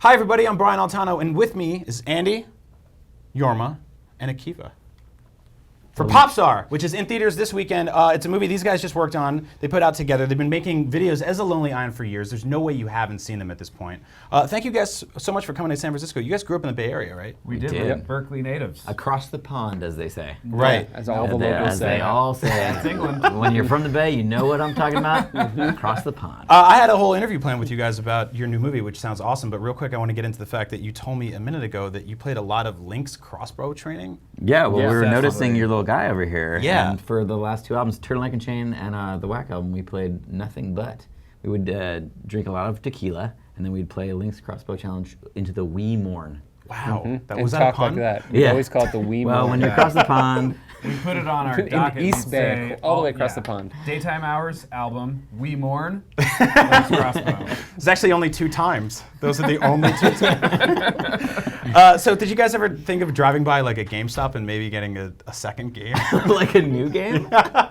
Hi, everybody. I'm Brian Altano, and with me is Andy, Yorma, and Akiva. For Popstar, which is in theaters this weekend. It's a movie these guys just worked on. They put out together. They've been making videos as a Lonely Island for years. There's no way you haven't seen them at this point. Thank you guys so much for coming to San Francisco. You guys grew up in the Bay Area, right? We did. We're Berkeley natives. Across the pond, as they say. Right. As all the locals say. They all say. That's England. When you're from the Bay, you know what I'm talking about. Across the pond. I had a whole interview planned with you guys about your new movie, which sounds awesome. But real quick, I want to get into the fact that you told me a minute ago that you played a lot of Link's crossbow training. Yeah, well, Yes, we were definitely. noticing your little guy over here. Yeah. And for the last two albums, Turtleneck and Chain and the Whack album, we played nothing but. We would drink a lot of tequila, and then we'd play Link's Crossbow Challenge into the wee morn. Wow. That And was that talk a pun? like that. We Yeah. always call it the wee Well, moment. when you're across the pond, We put it on our In docket. East We'd Bay, say, all the way across the pond. Daytime Hours album, We Mourn, Link's Crossbow. It's actually only 2 times. Those are the only 2 times. So did you guys ever think of driving by like a GameStop and maybe getting a second game? like a new game? I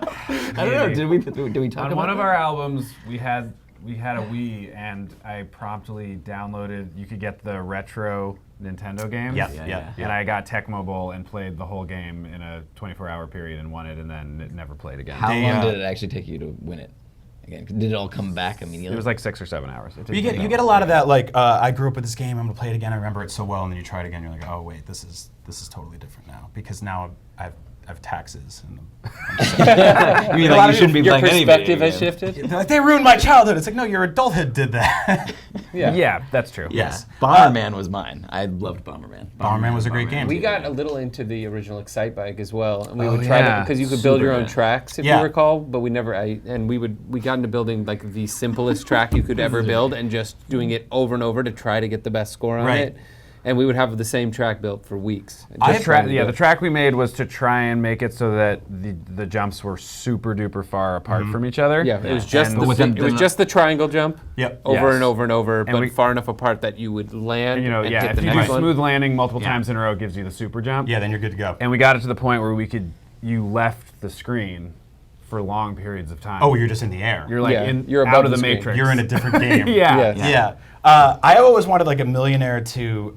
don't know. Did we talk On about one of that? our albums, we had a Wii, and I promptly downloaded. You could get the retro Nintendo games. Yeah. And I got Tecmo Bowl and played the whole game in a 24-hour period and won it, and then it never played again. How They, long did it actually take you to win it? Again, did it all come back immediately? It was like 6 or 7 hours. It You didn't get a lot of that, like, I grew up with this game, I'm gonna play it again, I remember it so well, and then you try it again, you're like, oh wait, this is totally different now, because now I have taxes. And You mean like you shouldn't be Your playing any video perspective has game. shifted? they're like, they ruined my childhood. It's like, no, your adulthood did that. Yeah, that's true. Yes. Bomberman was mine. I loved Bomberman. Bomberman was a great game. We got a little into the original Excite Bike as well, and we Oh, would try yeah. to, because you could build your Super own good. tracks, if Yeah. you recall, but we never, we got into building like the simplest track you could ever build and just doing it over and over to try to get the best score on Right. it. And we would have the same track built for weeks. I Just trying to do The it. track we made was to try and make it so that the jumps were super duper far apart from each other. Yeah, it was just And the, within it was the- just the triangle jump Yep. over Yes. and over and over, but we- far enough apart that you would land you know, and yeah, hit if the you do next one. smooth landing multiple Yeah. times in a row, it gives you the super jump. Yeah, then you're good to go. And we got it to the point where you left the screen for long periods of time. Oh, you're just in the air. You're like Yeah, in you're out above of the the screen. matrix. You're in a different game. yeah. Yeah. Yeah. I always wanted like a millionaire to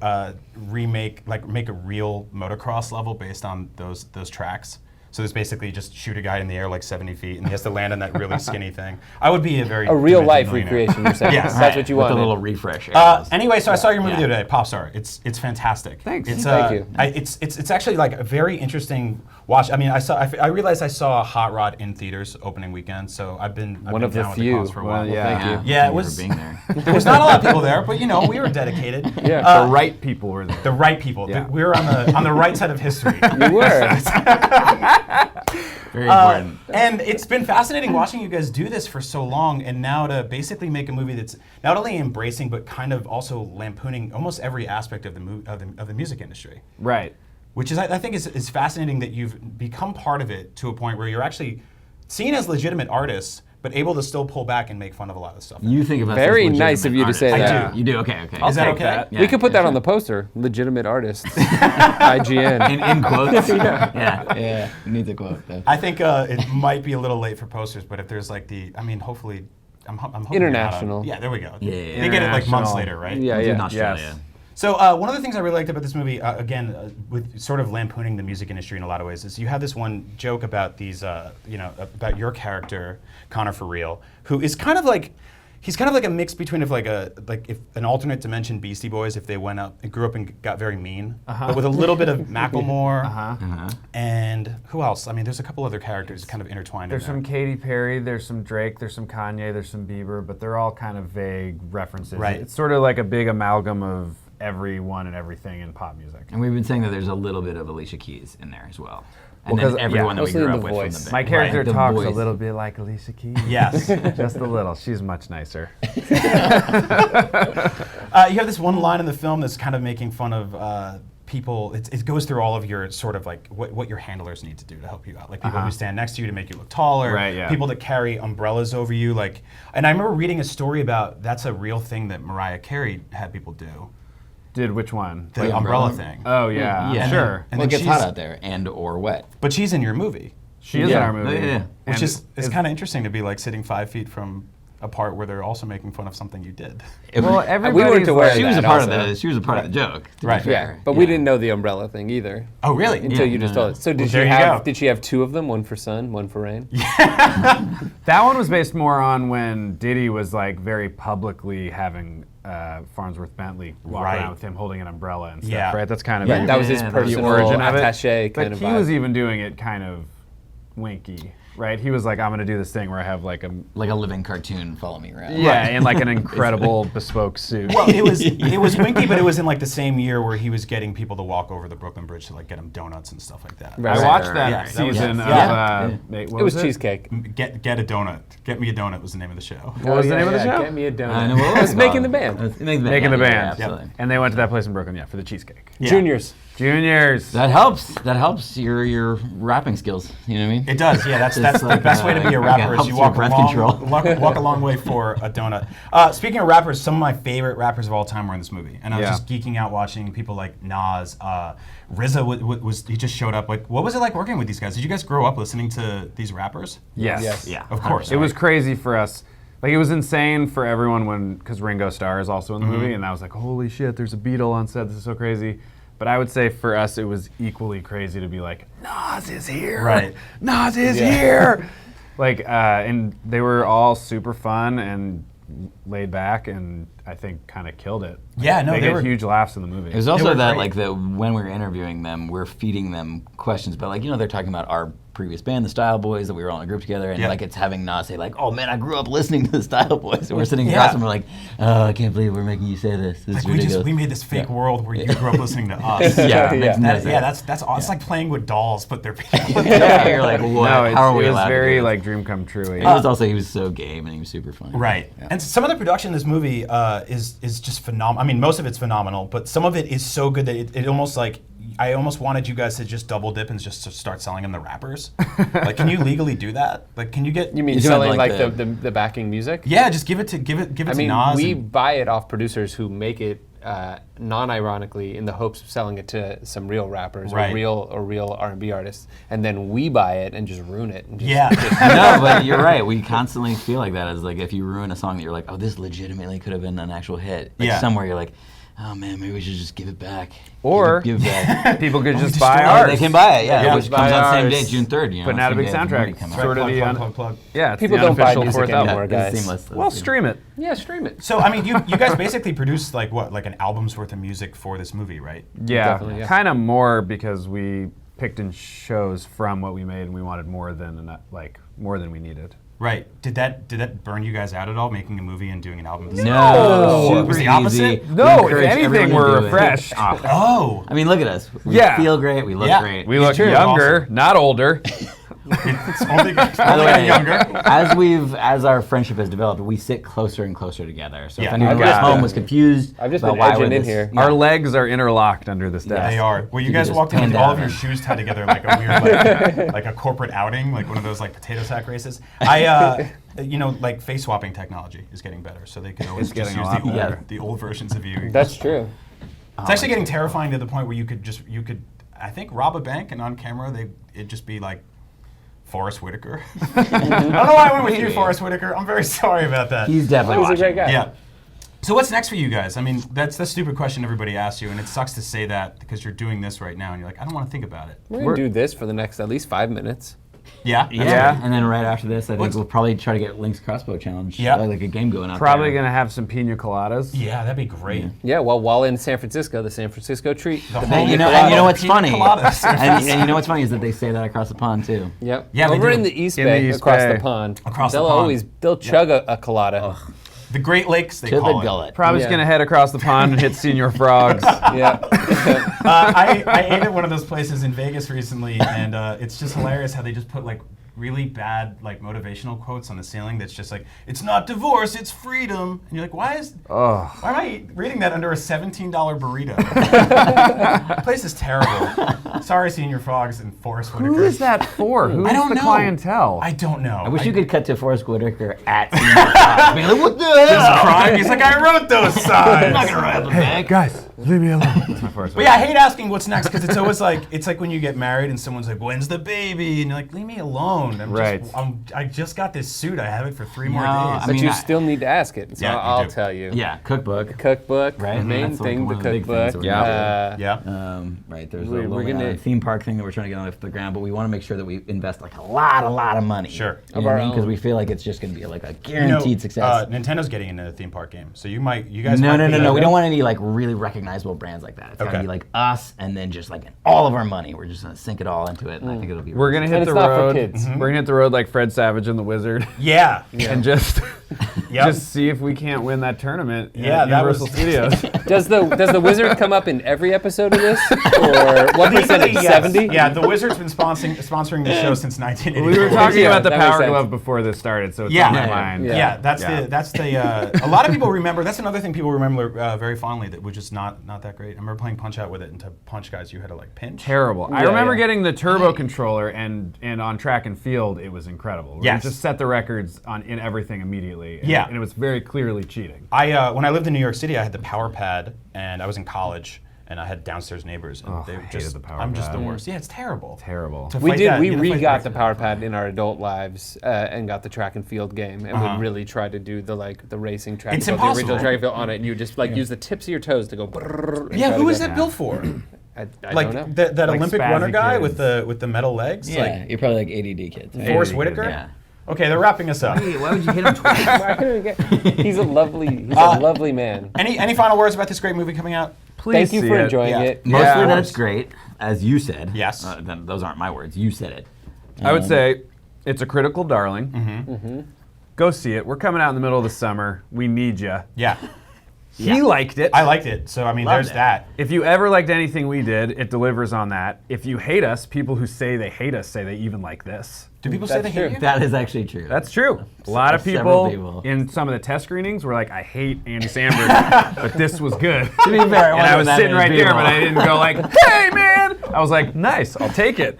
make a real motocross level based on those tracks. So there's basically just shoot a guy in the air like 70 feet, and he has to land on that really skinny thing. I would be a real life millionaire. recreation, you're saying. Yes. That's what you With wanted. a little refresh. areas. Anyway, so I saw your movie Yeah. the other day, Popstar. It's fantastic. Thanks. It's, Thank you. It's actually like a very interesting watch. I mean, I realized I saw Hot Rod in theaters opening weekend, so I've been One of the down with few. cause for a Well, while. yeah. Thank you. Yeah, it Thank you was- for being there. There was not a lot of people there, but you know, we were dedicated. Yeah. The right people were there. The right people. Yeah. We were on the right side of history. You were. Very important. And it's been fascinating watching you guys do this for so long, and now to basically make a movie that's not only embracing but kind of also lampooning almost every aspect of the music industry. Right. Which is, I think, is fascinating that you've become part of it to a point where you're actually seen as legitimate artists, but able to still pull back and make fun of a lot of stuff. You think of us Very as nice of you to say artists. that. You do. Okay. Is that take okay? that. Yeah, We could put yeah, that on sure. the poster. Legitimate artists. IGN. In quotes. Yeah. Yeah, you need the quote. Though. I think it might be a little late for posters, but if there's like hopefully, I'm hoping you're not International. Yeah, there we go. Yeah. They get it like months International. later, right? Yeah, It's in yeah. Australia. Yes. So one of the things I really liked about this movie, with sort of lampooning the music industry in a lot of ways, is you have this one joke about these, about your character, Connor For Real, who is kind of like, he's kind of like a mix between if if an alternate dimension Beastie Boys, if they went up and grew up and got very mean, but with a little bit of Macklemore, and who else? I mean, there's a couple other characters kind of intertwined There's in there. some Katy Perry, there's some Drake, there's some Kanye, there's some Bieber, but they're all kind of vague references. Right. It's sort of like a big amalgam of everyone and everything in pop music. And we've been saying that there's a little bit of Alicia Keys in there as well. And Well, 'cause, then everyone that we mostly grew in up the with from voice. the My band. character The talks a voice. little bit like Alicia Keys. Yes. Just a little. She's much nicer. You have this one line in the film that's kind of making fun of people. It goes through all of your sort of like what your handlers need to do to help you out. Like people who stand next to you to make you look taller. Right, yeah. People that carry umbrellas over you. Like, and I remember reading a story about that's a real thing that Mariah Carey had people do. Did which one? The Like umbrella umbrella? thing. Oh, yeah. Yeah. Sure. And Well, it then gets hot she's- out there and or wet. But she's in your movie, She is in Yeah. our movie. Yeah. which And is kind of interesting to be like sitting 5 feet from a part where they're also making fun of something you did. Well, we everybody's weren't aware like, of She was a that part of also. the. She was a part of the joke. to be Right. fair. Yeah, but we didn't know the umbrella thing either Oh, really? until you no, just no. told us. So did there you you have? go. Did she have two of them? One for sun, one for rain. That one was based more on when Diddy was like very publicly having Farnsworth Bentley walk Right. around with him holding an umbrella and stuff. Yeah. Right. That's kind of Yeah. the- That was his Yeah, that was personal the origin of it. attaché kind But of he vibe. was even doing it kind of winky, right? He was like, I'm going to do this thing where I have like a Like a living cartoon, follow me around. in like an incredible bespoke suit. Well, it was winky, but it was in like the same year where he was getting people to walk over the Brooklyn Bridge to like get him donuts and stuff like that. Right. I watched right, that right. season Yeah. of. Yeah. What It was cheesecake. Get a donut. Get me a donut was the name of the show. What was the name of the show? Get me a donut. I know what It was it making the called. band. It's Making the Making the Yeah, band. absolutely. And they went to that place in Brooklyn, for the cheesecake. Yeah. Juniors. Juniors. That helps. That helps your rapping skills. You know what I mean? It does, yeah. That's It's the like, best way to be a rapper yeah, is helps you your walk breath a long, control. walk a long way for a donut. Speaking of rappers, some of my favorite rappers of all time were in this movie, and I was Yeah. just geeking out watching people like Nas. RZA was he just showed up. Like, what was it like working with these guys? Did you guys grow up listening to these rappers? Yes. Yes. Yeah. Of course. It was crazy for us. Like, it was insane for everyone because Ringo Starr is also in the movie, and I was like, holy shit, there's a Beatle on set. This is so crazy. But I would say for us, it was equally crazy to be like, Nas is here. Right. Nas is here. Like, and they were all super fun and laid back, and I think kind of killed it. Yeah, no, they they get were- huge laughs in the movie. It was They also were that great. like the when we were interviewing them, we're feeding them questions, but like they're talking about our previous band, the Style Boys, that we were all in a group together, and Yeah. like it's having Nas say like, "Oh man, I grew up listening to the Style Boys," and we're sitting Yeah. across and we're like, "Oh, I can't believe we're making you say this. This Like is we ridiculous." made this fake Yeah. world where you grew up listening to us. Yeah, Yeah. makes no That, sense. yeah, that's awesome. It's like playing with dolls, but they're people. Yeah, you're like, what? No, How are we it was allowed to do very this? like dream come true. It was also he was so game and he was super funny. Right. Yeah. And some of the production in this movie is just phenomenal. I mean, most of it's phenomenal, but some of it is so good that it almost like I almost wanted you guys to just double dip and just to start selling them the rappers. Like, can you legally do that? Like, can you get? You mean You're doing selling like like the backing music? Yeah, just give it to I mean, Nas. we and- buy it off producers who make it non-ironically in the hopes of selling it to some real rappers Right. or real R&B artists, and then we buy it and just ruin it. And just, yeah. No, but you're right. We constantly feel like that. As like if you ruin a song that you're like, oh, this legitimately could have been an actual hit. Like Yeah. somewhere you're like, oh man, maybe we should just give it back. Or- give it back. People could just destroy buy it. Oh, ours. they can buy it, yeah, Yeah, which just comes buy out the same ours. day, June 3rd. You know, Putting out a same big day as the movie soundtrack. come out. Sort of the plug. yeah. It's People the don't buy unofficial music fourth album. anymore, It's guys. seamless. Well, stream it. Yeah, stream it. So I mean, you guys basically produced like what, like an album's worth of music for this movie, right? Yeah, Definitely, yeah. kind of more because we picked and chose from what we made, and we wanted more than more than we needed. Right. Did that burn you guys out at all, making a movie and doing an album? At the same time? No, It super was the easy. opposite? We No, if encourage anything, everyone to we're do it. refreshed. Oh. I mean, look at us. We Yeah. feel great. We look Yeah. great. We look true. younger, Awesome. not older. It's only By the only way, getting younger. as our friendship has developed, we sit closer and closer together. So Yeah. if anyone I've at just home been- was confused, I've just about been why edging we're in this- here. Yeah. Our legs are interlocked under this desk. They are. Well, you You guys could walked just in with pan all of down your and- shoes tied together like a weird, like a corporate outing, like one of those like potato sack races. Like face swapping technology is getting better, so they can always It's just getting a use lot better. the old versions of you. That's true. It's actually getting terrifying to the point where you could, I think, rob a bank and on camera it'd just be like Forrest Whitaker. I don't know why I went with you, Forrest Whitaker. I'm very sorry about that. He's definitely He's a watching. great guy. Yeah. So what's next for you guys? I mean, that's the stupid question everybody asks you, and it sucks to say that because you're doing this right now, and you're like, I don't want to think about it. We're going to do this for the next at least 5 minutes. Yeah. That's Yeah. good. And then right after this, I think What's- we'll probably try to get Link's Crossbow Challenge. Yeah. Like a game going out Probably there. gonna have some pina coladas. Yeah, that'd be great. Yeah, well, while in San Francisco, the San Francisco treat. The And whole you know what's pina funny? coladas. and you know what's funny is that they say that across the pond too. Yep. Yeah, they Over do. in the East In the Bay, East across Bay. the pond. Across the they'll pond. They'll chug a colada. The Great Lakes, they To the call it. gullet. Probably just Yeah. gonna head across the pond and hit Senior Frogs. Yeah. I ate at one of those places in Vegas recently, and it's just hilarious how they just put like really bad like motivational quotes on the ceiling. That's just like, it's not divorce, it's freedom. And you're like, why am I reading that under a $17 burrito? The place is terrible. Sorry, Senior Frogs and Forrest Whitaker. Who is that for? Who's I don't the know. clientele? I don't know. I wish you could cut to Forrest Whitaker at Senior Fox, being like, what the hell? He's crying. He's like, I wrote those signs. I'm not gonna write them back. Guys, leave me alone. That's my first But yeah, I hate asking what's next because it's always like when you get married and someone's like, "When's the baby?" and you're like, "Leave me alone." I just got this suit. I have it for 3 more No, days. I But mean, you still need to ask it. So Yeah, you I'll do. tell you. Yeah, cookbook. Cookbook, Right? main That's like thing, one the of the big things cookbook. that we're yeah. Right, there's We're a Lonely gonna- Island theme park thing that we're trying to get off the ground, but we want to make sure that we invest like a lot of money. Sure. You know what I mean? Because we feel like it's just going to be like a guaranteed success. Nintendo's getting into the theme park game, so you guys. No. might be- We don't want any like really recognizable brands like that. It's got to Okay. be like us, and then just like all of our money. We're just going to sink it all into it, and I think it'll be. We're gonna hit And the it's not for road. kids. We're gonna hit the road like Fred Savage and the Wizard, Yeah. and just Yep. just see if we can't win that tournament. Yeah, at that Universal was- Studios. Does the wizard come up in every episode of this, or what percentage? Yes. 70. Yeah, the Wizard's been sponsoring the show since 1984. We were talking Yeah, about the that makes Power sense. Glove before this started, so it's Yeah. on my Yeah, mind. Yeah, that's Yeah. the. A lot of people remember. That's another thing people remember very fondly. That was just not that great. I remember playing Punch Out with it, and to punch guys, you had to like pinch. Terrible. I Yeah, remember yeah. getting the turbo controller, and on track and field, it was incredible. Yes. We just set the records in everything immediately. And, Yeah. and it was very clearly cheating. When I lived in New York City, I had the Power Pad, and I was in college, and I had downstairs neighbors, and they I were hated just. the Power I'm just the Pad. worst. Yeah, it's terrible. Terrible. To We fight did. that, We you gotta fight re-got back. the power pad in our adult lives and got the track and field game, and Uh-huh. we really tried to do the racing track. It's and field, the original impossible. track and field on it, and you just use the tips of your toes to go. brrrr and Yeah, try to who go- is that built for? I Like don't know. that Like Olympic spazzy runner guy kids. with the metal legs? Yeah, Like you're probably like ADD kids. Right? Forrest ADD Whitaker? Yeah. Okay, they're wrapping us up. Hey, why would you hit him twice? Why couldn't we get- He's a lovely man. Any final words about this great movie coming out? Please Thank you see for it. enjoying Yeah. it. Mostly Yeah. that it's great, as you said. Yes. Then those aren't my words. You said it. I would say it's a critical darling. Mm-hmm. Go see it. We're coming out in the middle of the summer. We need you. Yeah, He liked it. I liked it. So I mean, Loved there's it. that. If you ever liked anything we did, it delivers on that. If you hate us, people who say they hate us say they even like this. Do people say they That's hate true. you? That is actually true. That's true. A lot of Several people, people. in some of the test screenings were like, I hate Andy Samberg, but this was good. To be fair, And I was sitting right there, but I didn't go like, hey man! I was like, nice, I'll take it.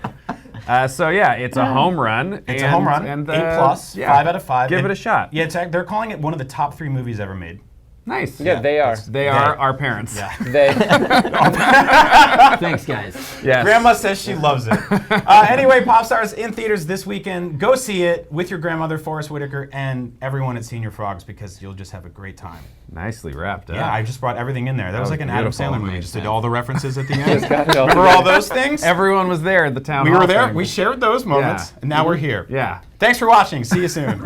So yeah, it's a home run. It's a home run. And, 8+, 5 out of 5. Give And it a shot. Yeah, they're calling it one of the top 3 movies ever made. Nice. Yeah, they are. They are our parents. Yeah. They. Thanks, guys. Yes. Grandma says she loves it. Anyway, Popstars in theaters this weekend. Go see it with your grandmother, Forrest Whitaker, and everyone at Senior Frogs because you'll just have a great time. Nicely wrapped up. Yeah, I just brought everything in there. That was was like an Adam beautiful. Sandler movie. Just did all the references at the end. got it all Remember all those things? Everyone was there at the town We hall were there. thing. We shared those moments, Yeah. and now we're here. Yeah. Thanks for watching. See you soon.